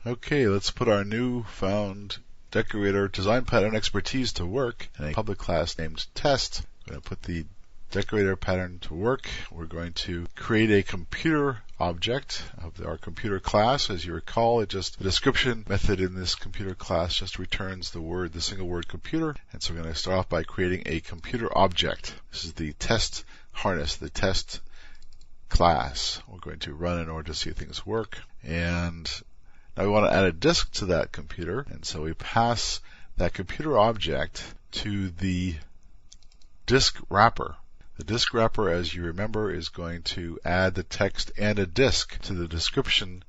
Okay, let's put our newfound decorator design pattern expertise to work in a public class named test. I'm going to put the decorator pattern to work. We're going to create a computer object of our computer class. As you recall, the description method in this computer class just returns the single word computer. And so we're going to start off by creating a computer object. This is the test harness, the test class. We're going to run in order to see if things work. And now we want to add a disk to that computer, and so we pass that computer object to the disk wrapper. The disk wrapper, as you remember, is going to add the text and a disk to the description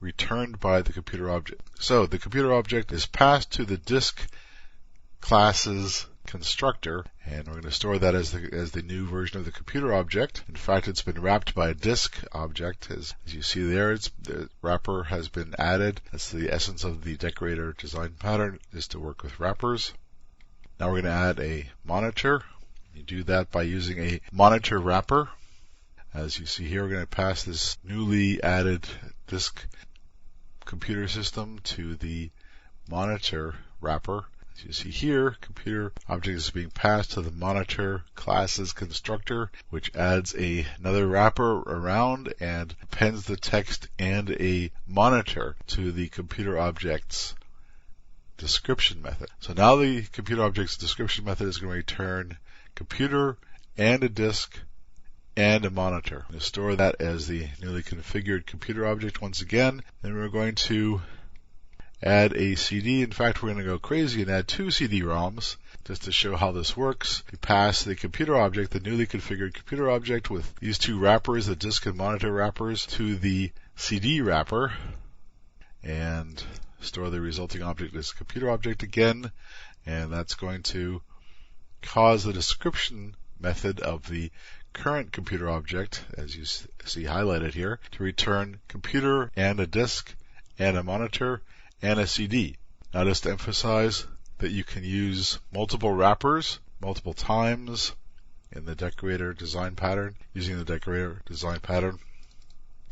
returned by the computer object. So the computer object is passed to the disk class's constructor, and we're going to store that as the new version of the computer object. In fact, it's been wrapped by a disk object. As you see there, the wrapper has been added. That's the essence of the decorator design pattern, is to work with wrappers. Now we're going to add a monitor. You do that by using a monitor wrapper. As you see here, we're going to pass this newly added disk computer system to the monitor wrapper. As you see here, computer object is being passed to the monitor class's constructor, which adds another wrapper around and appends the text and a monitor to the computer object's description method. So now the computer object's description method is going to return computer and a disk and a monitor. We'll store that as the newly configured computer object once again. Then we're going to add a CD. In fact, we're going to go crazy and add 2 CD-ROMs just to show how this works. We pass the computer object, the newly configured computer object, with these 2 wrappers, the disk and monitor wrappers, to the CD wrapper, and store the resulting object as computer object again. And that's going to cause the description method of the current computer object, as you see highlighted here, to return computer and a disk and a monitor and a CD. Now, just to emphasize that you can use multiple wrappers multiple times in the decorator design pattern. Using the decorator design pattern,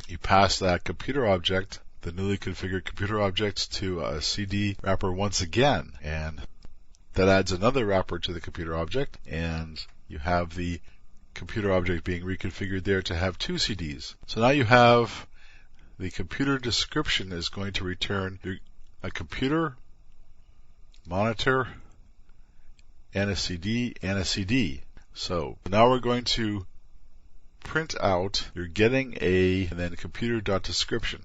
you pass that computer object, the newly configured computer object, to a CD wrapper once again, and that adds another wrapper to the computer object, and you have the computer object being reconfigured there to have 2 CDs. So now you have the computer description is going to return a computer, monitor, and a CD, and a CD. So now we're going to print out you're getting a, and then computer.description.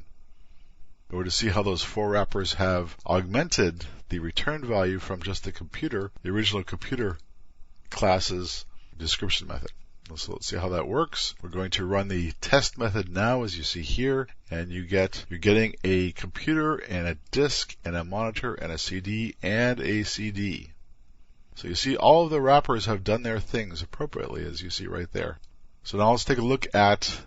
In order to see how those 4 wrappers have augmented the return value from just the computer, the original computer class's description method. So let's see how that works. We're going to run the test method now, as you see here, and you're getting a computer and a disk and a monitor and a CD and a CD. So you see all of the wrappers have done their things appropriately, as you see right there. So now let's take a look at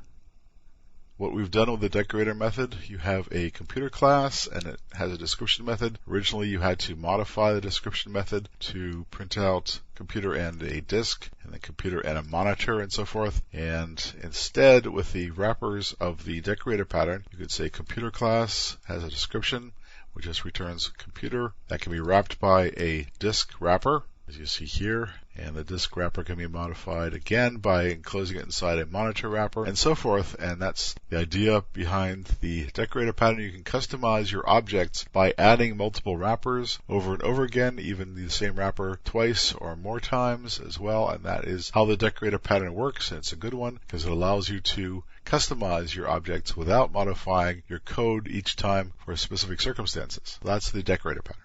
what we've done with the decorator method. You have a computer class and it has a description method. Originally you had to modify the description method to print out computer and a disk, and then computer and a monitor, and so forth. And instead, with the wrappers of the decorator pattern, you could say computer class has a description which just returns computer. That can be wrapped by a disk wrapper, as you see here, and the disk wrapper can be modified again by enclosing it inside a monitor wrapper, and so forth. And that's the idea behind the decorator pattern. You can customize your objects by adding multiple wrappers over and over again, even the same wrapper twice or more times as well. And that is how the decorator pattern works, and it's a good one because it allows you to customize your objects without modifying your code each time for specific circumstances. That's the decorator pattern.